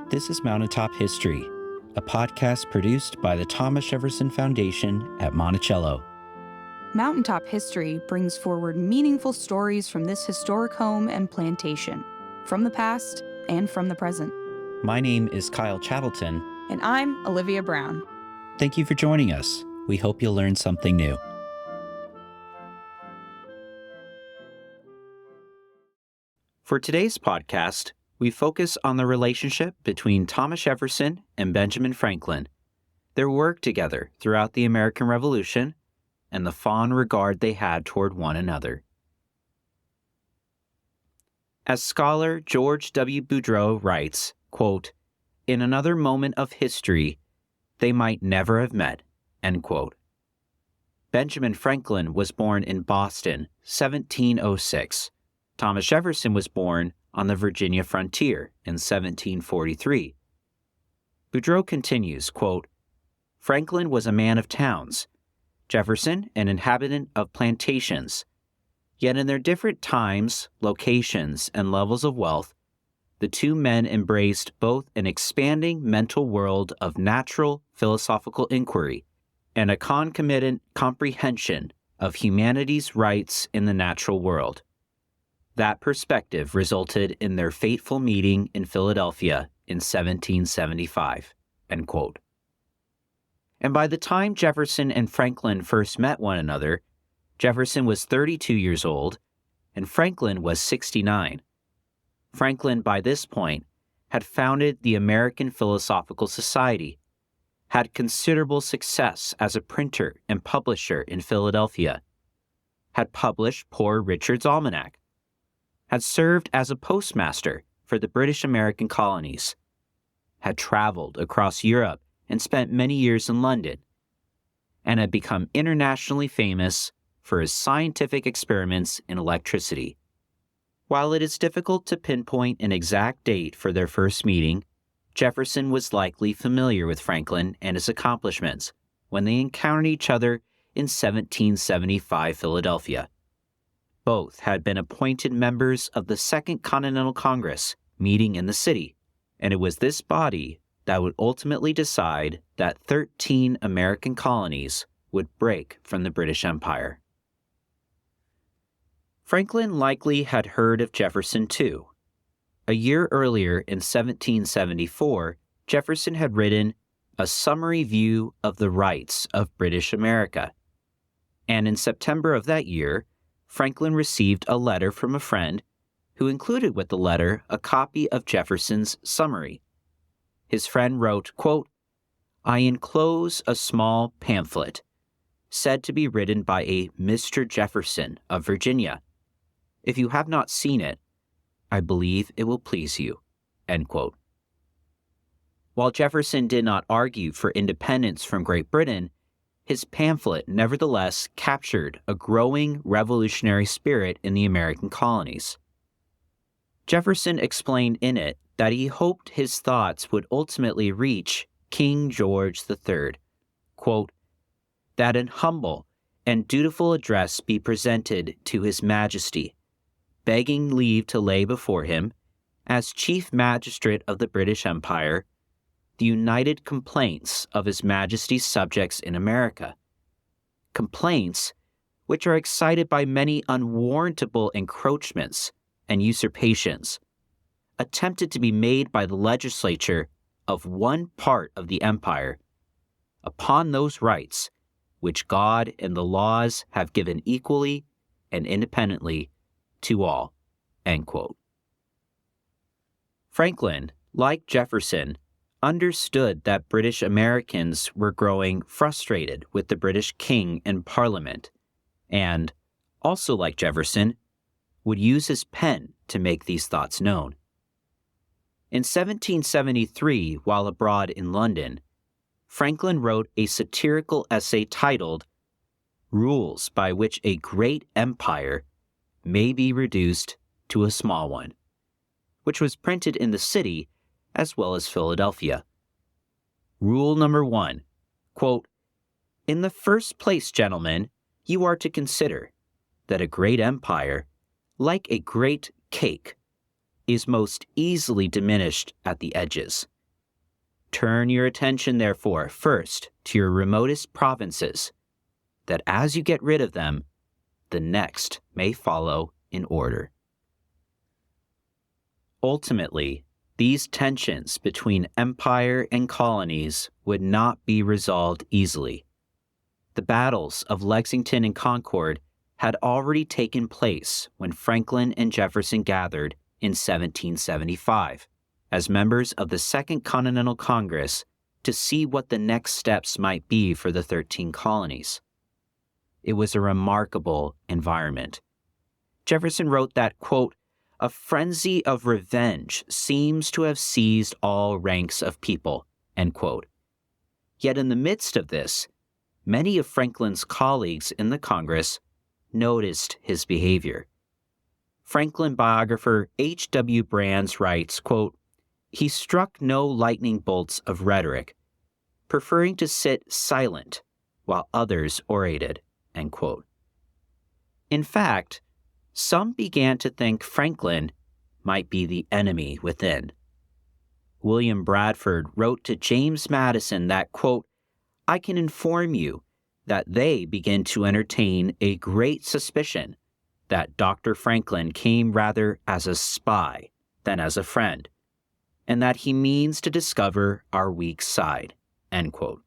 This is Mountaintop History, a podcast produced by the Thomas Jefferson Foundation at Monticello. Mountaintop History brings forward meaningful stories from this historic home and plantation, from the past and from the present. My name is Kyle Chattelton. And I'm Olivia Brown. Thank you for joining us. We hope you'll learn something new. For today's podcast, we focus on the relationship between Thomas Jefferson and Benjamin Franklin, their work together throughout the American Revolution, and the fond regard they had toward one another. As scholar George W. Boudreau writes, quote, "In another moment of history, they might never have met," end quote. Benjamin Franklin was born in Boston, 1706. Thomas Jefferson was born on the Virginia frontier in 1743. Boudreau continues, quote, "Franklin was a man of towns, Jefferson an inhabitant of plantations. Yet in their different times, locations, and levels of wealth, the two men embraced both an expanding mental world of natural philosophical inquiry and a concomitant comprehension of humanity's rights in the natural world. That perspective resulted in their fateful meeting in Philadelphia in 1775, end quote. And by the time Jefferson and Franklin first met one another, Jefferson was 32 years old and Franklin was 69. Franklin, by this point, had founded the American Philosophical Society, had considerable success as a printer and publisher in Philadelphia, had published Poor Richard's Almanac, had served as a postmaster for the British American colonies, had traveled across Europe and spent many years in London, and had become internationally famous for his scientific experiments in electricity. While it is difficult to pinpoint an exact date for their first meeting, Jefferson was likely familiar with Franklin and his accomplishments when they encountered each other in 1775 Philadelphia. Both had been appointed members of the Second Continental Congress meeting in the city, and it was this body that would ultimately decide that 13 American colonies would break from the British Empire. Franklin likely had heard of Jefferson too. A year earlier, in 1774, Jefferson had written A Summary View of the Rights of British America. And in September of that year, Franklin received a letter from a friend who included with the letter a copy of Jefferson's summary. His friend wrote, quote, "I enclose a small pamphlet, said to be written by a Mr. Jefferson of Virginia. If you have not seen it, I believe it will please you," end quote. While Jefferson did not argue for independence from Great Britain, his pamphlet nevertheless captured a growing revolutionary spirit in the American colonies. Jefferson explained in it that he hoped his thoughts would ultimately reach King George III, quote, "that an humble and dutiful address be presented to His Majesty, begging leave to lay before him, as Chief Magistrate of the British Empire, the united complaints of His Majesty's subjects in America, complaints which are excited by many unwarrantable encroachments and usurpations, attempted to be made by the legislature of one part of the empire, upon those rights which God and the laws have given equally and independently to all," end quote. Franklin, like Jefferson, understood that British Americans were growing frustrated with the British king and parliament, and, also like Jefferson, would use his pen to make these thoughts known. In 1773, while abroad in London, Franklin wrote a satirical essay titled "Rules by which a great empire may be reduced to a small one," which was printed in the city as well as Philadelphia. Rule number 1, quote, "In the first place, gentlemen, you are to consider that a great empire, like a great cake, is most easily diminished at the edges, Turn your attention, therefore, first to your remotest provinces, that as you get rid of them, the next may follow in order. Ultimately, these tensions between empire and colonies would not be resolved easily. The battles of Lexington and Concord had already taken place when Franklin and Jefferson gathered in 1775 as members of the Second Continental Congress to see what the next steps might be for the 13 colonies. It was a remarkable environment. Jefferson wrote that, quote, "A frenzy of revenge seems to have seized all ranks of people," end quote. Yet in the midst of this, many of Franklin's colleagues in the Congress noticed his behavior. Franklin biographer H.W. Brands writes, quote, "He struck no lightning bolts of rhetoric, preferring to sit silent while others orated," end quote. In fact, some began to think Franklin might be the enemy within. William Bradford wrote to James Madison that, quote, "I can inform you that they begin to entertain a great suspicion that Dr. Franklin came rather as a spy than as a friend, and that he means to discover our weak side," end quote.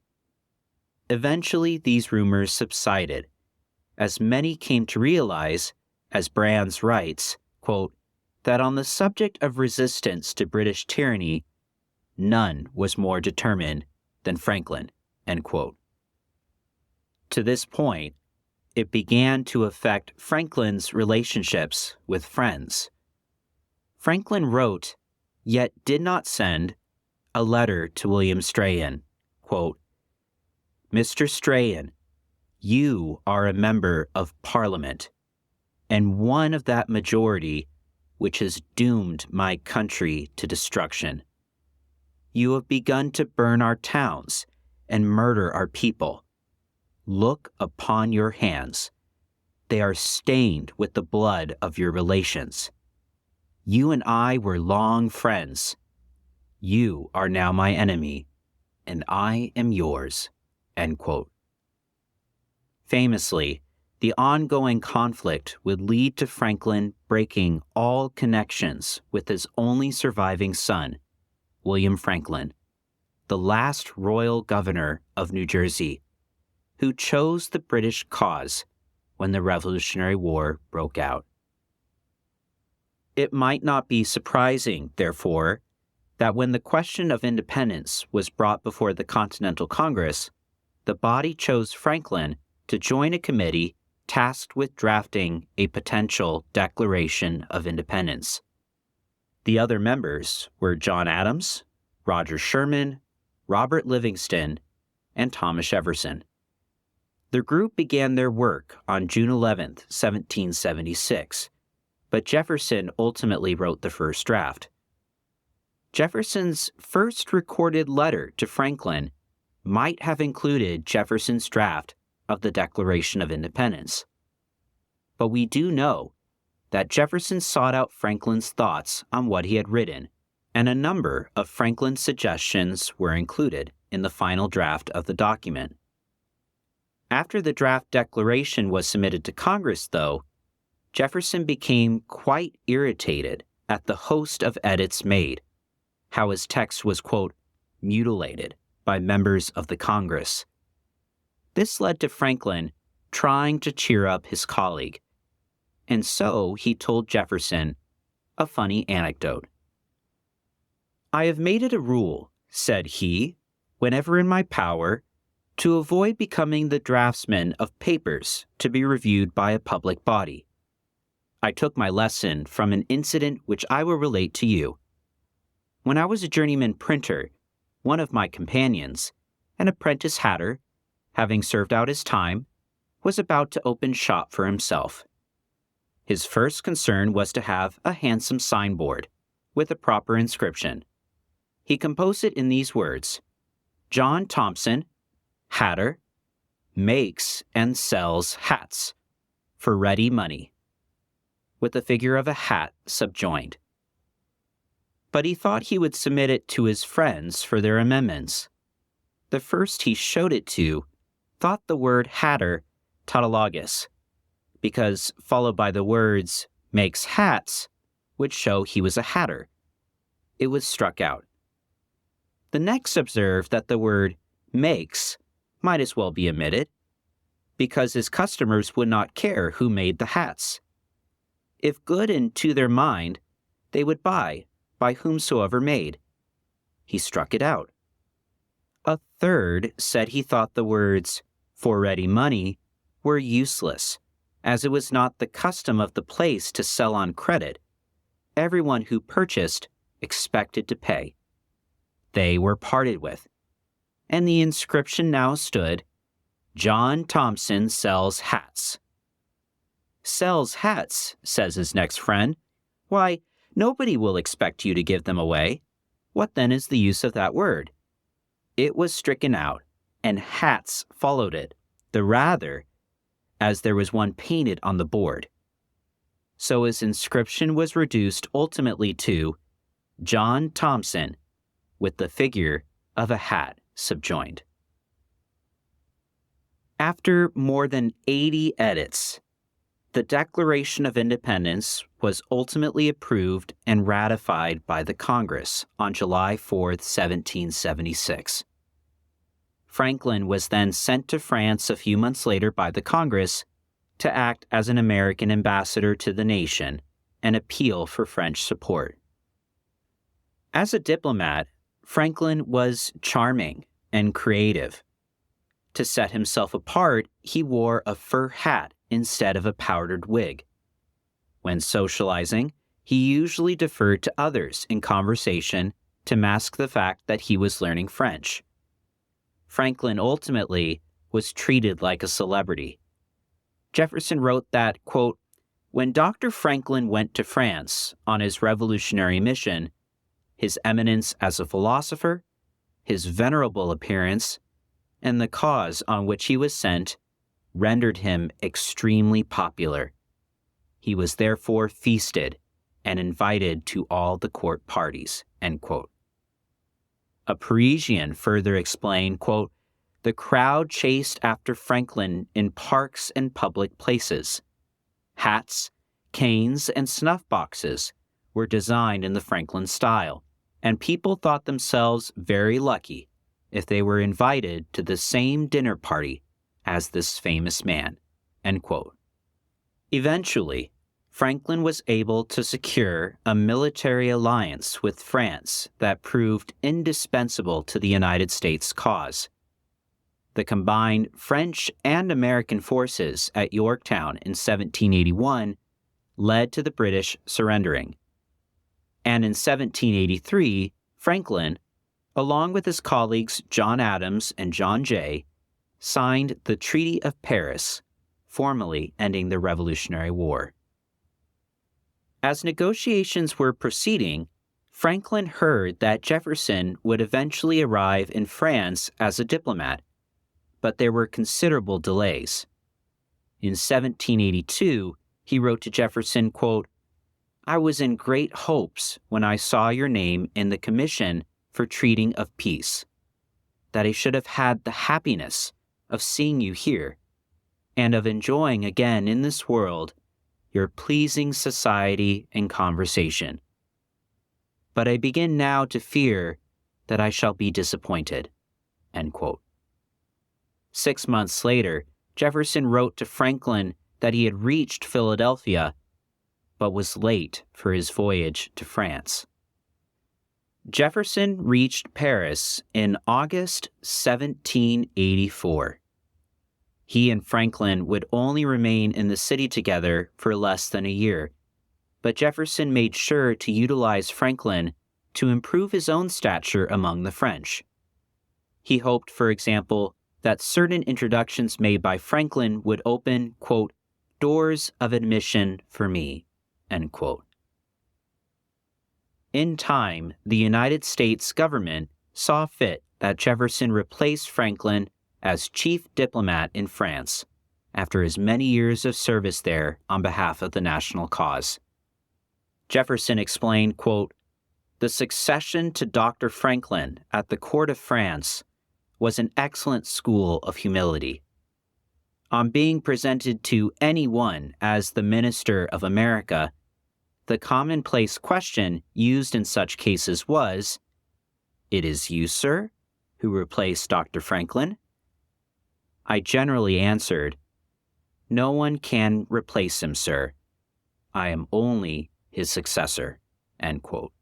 Eventually, these rumors subsided, as many came to realize, as Brands writes, quote, that on the subject of resistance to British tyranny, none was more determined than Franklin, end quote. To this point, it began to affect Franklin's relationships with friends. Franklin wrote, yet did not send, a letter to William Strahan, quote, "Mr. Strahan, you are a member of Parliament, and one of that majority which has doomed my country to destruction. You have begun to burn our towns and murder our people. Look upon your hands. They are stained with the blood of your relations. You and I were long friends. You are now my enemy, and I am yours," end quote. Famously, the ongoing conflict would lead to Franklin breaking all connections with his only surviving son, William Franklin, the last royal governor of New Jersey, who chose the British cause when the Revolutionary War broke out. It might not be surprising, therefore, that when the question of independence was brought before the Continental Congress, the body chose Franklin to join a committee tasked with drafting a potential Declaration of Independence. The other members were John Adams, Roger Sherman, Robert Livingston, and Thomas Jefferson. The group began their work on June 11, 1776, but Jefferson ultimately wrote the first draft. Jefferson's first recorded letter to Franklin might have included Jefferson's draft of the Declaration of Independence. But we do know that Jefferson sought out Franklin's thoughts on what he had written, and a number of Franklin's suggestions were included in the final draft of the document. After the draft declaration was submitted to Congress, though, Jefferson became quite irritated at the host of edits made, how his text was, quote, mutilated by members of the Congress. This led to Franklin trying to cheer up his colleague, and so he told Jefferson a funny anecdote. "I have made it a rule," said he, "whenever in my power, to avoid becoming the draftsman of papers to be reviewed by a public body. I took my lesson from an incident which I will relate to you. When I was a journeyman printer, one of my companions, an apprentice hatter, having served out his time, was about to open shop for himself. His first concern was to have a handsome signboard with a proper inscription. He composed it in these words: John Thompson, hatter, makes and sells hats for ready money, with the figure of a hat subjoined. but he thought he would submit it to his friends for their amendments. The first he showed it to thought the word hatter tautologous, because followed by the words makes hats would show he was a hatter. It was struck out. The next observed that the word makes might as well be omitted, because his customers would not care who made the hats. If good and to their mind, they would buy by whomsoever made. He struck it out. A third said he thought the words for ready money were useless, as it was not the custom of the place to sell on credit. Everyone who purchased expected to pay. They were parted with, and the inscription now stood, John Thompson sells hats. Sells hats, says his next friend. Why, nobody will expect you to give them away. What then is the use of that word? It was stricken out, and hats followed it, the rather, as there was one painted on the board. So his inscription was reduced ultimately to John Thompson, with the figure of a hat subjoined. After more than 80 edits, the Declaration of Independence was ultimately approved and ratified by the Congress on July 4, 1776. Franklin was then sent to France a few months later by the Congress to act as an American ambassador to the nation and appeal for French support. As a diplomat, Franklin was charming and creative. To set himself apart, he wore a fur hat instead of a powdered wig. When socializing, he usually deferred to others in conversation to mask the fact that he was learning French. Franklin ultimately was treated like a celebrity. Jefferson wrote that, quote, when Dr. Franklin went to France on his revolutionary mission, his eminence as a philosopher, his venerable appearance, and the cause on which he was sent rendered him extremely popular. He was therefore feasted and invited to all the court parties, end quote. A Parisian further explained, quote, the crowd chased after Franklin in parks and public places. Hats, canes, and snuff boxes were designed in the Franklin style, and people thought themselves very lucky if they were invited to the same dinner party as this famous man, end quote. Eventually, Franklin was able to secure a military alliance with France that proved indispensable to the United States cause. The combined French and American forces at Yorktown in 1781 led to the British surrendering. And in 1783, Franklin, along with his colleagues John Adams and John Jay, signed the Treaty of Paris, formally ending the Revolutionary War. As negotiations were proceeding, Franklin heard that Jefferson would eventually arrive in France as a diplomat, but there were considerable delays. In 1782, he wrote to Jefferson, quote, I was in great hopes when I saw your name in the commission for treating of peace, that I should have had the happiness of seeing you here, and of enjoying again in this world your pleasing society and conversation. But I begin now to fear that I shall be disappointed, end quote. 6 months later, Jefferson wrote to Franklin that he had reached Philadelphia, but was late for his voyage to France. Jefferson reached Paris in August 1784. He and Franklin would only remain in the city together for less than a year, but Jefferson made sure to utilize Franklin to improve his own stature among the French. He hoped, for example, that certain introductions made by Franklin would open, quote, doors of admission for me, end quote. In time, the United States government saw fit that Jefferson replace Franklin as chief diplomat in France after his many years of service there on behalf of the national cause. Jefferson explained, quote, The succession to Dr. Franklin at the court of France was an excellent school of humility. On being presented to anyone as the Minister of America, the commonplace question used in such cases was, "It is you, sir, who replaced Dr. Franklin?" I generally answered, "No one can replace him, sir. I am only his successor." End quote.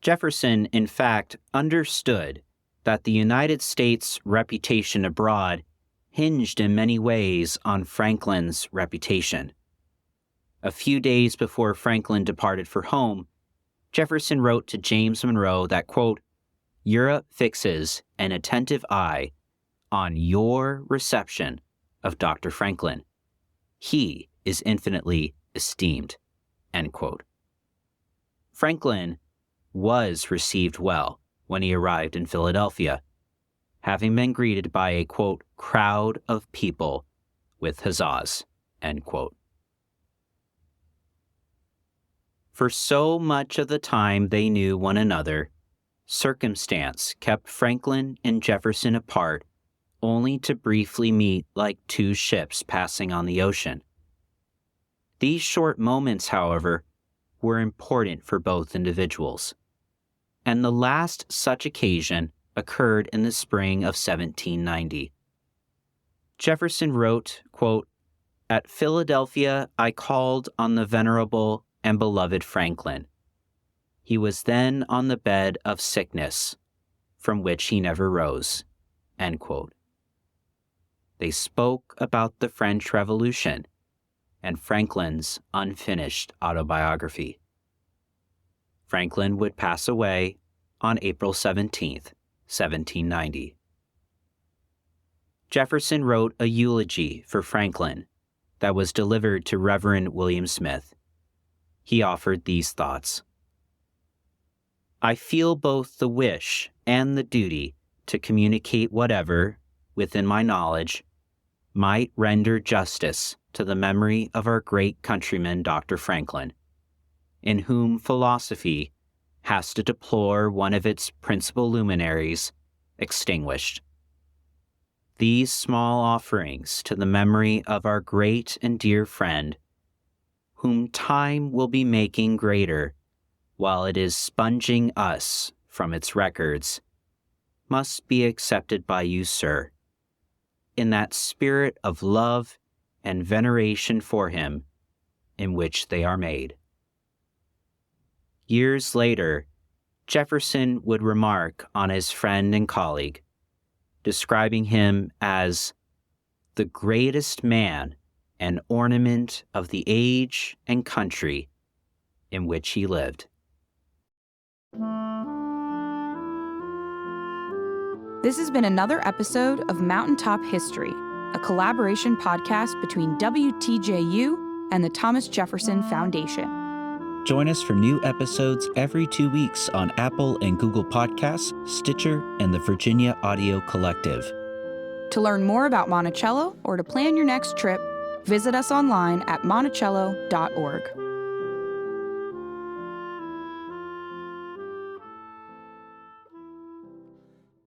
Jefferson, in fact, understood that the United States' reputation abroad hinged in many ways on Franklin's reputation. A few days before Franklin departed for home, Jefferson wrote to James Monroe that, quote, "Europe fixes an attentive eye on your reception of Dr. Franklin. He is infinitely esteemed." End quote. Franklin was received well when he arrived in Philadelphia, having been greeted by a, quote, "crowd of people with huzzas," end quote. For so much of the time they knew one another, circumstance kept Franklin and Jefferson apart only to briefly meet like two ships passing on the ocean. These short moments, however, were important for both individuals, and the last such occasion occurred in the spring of 1790. Jefferson wrote, quote, "At Philadelphia I called on the venerable and beloved Franklin. He was then on the bed of sickness, from which he never rose." End quote. They spoke about the French Revolution and Franklin's unfinished autobiography. Franklin would pass away on April 17th, 1790. Jefferson wrote a eulogy for Franklin that was delivered to Reverend William Smith. He offered these thoughts. "I feel both the wish and the duty to communicate whatever, within my knowledge, might render justice to the memory of our great countryman Dr. Franklin, in whom philosophy has to deplore one of its principal luminaries extinguished. These small offerings to the memory of our great and dear friend, whom time will be making greater while it is sponging us from its records, must be accepted by you, sir, in that spirit of love and veneration for him in which they are made." Years later, Jefferson would remark on his friend and colleague, describing him as the greatest man and ornament of the age and country in which he lived. This has been another episode of Mountaintop History, a collaboration podcast between WTJU and the Thomas Jefferson Foundation. Join us for new episodes every 2 weeks on Apple and Google Podcasts, Stitcher, and the Virginia Audio Collective. To learn more about Monticello or to plan your next trip, visit us online at monticello.org.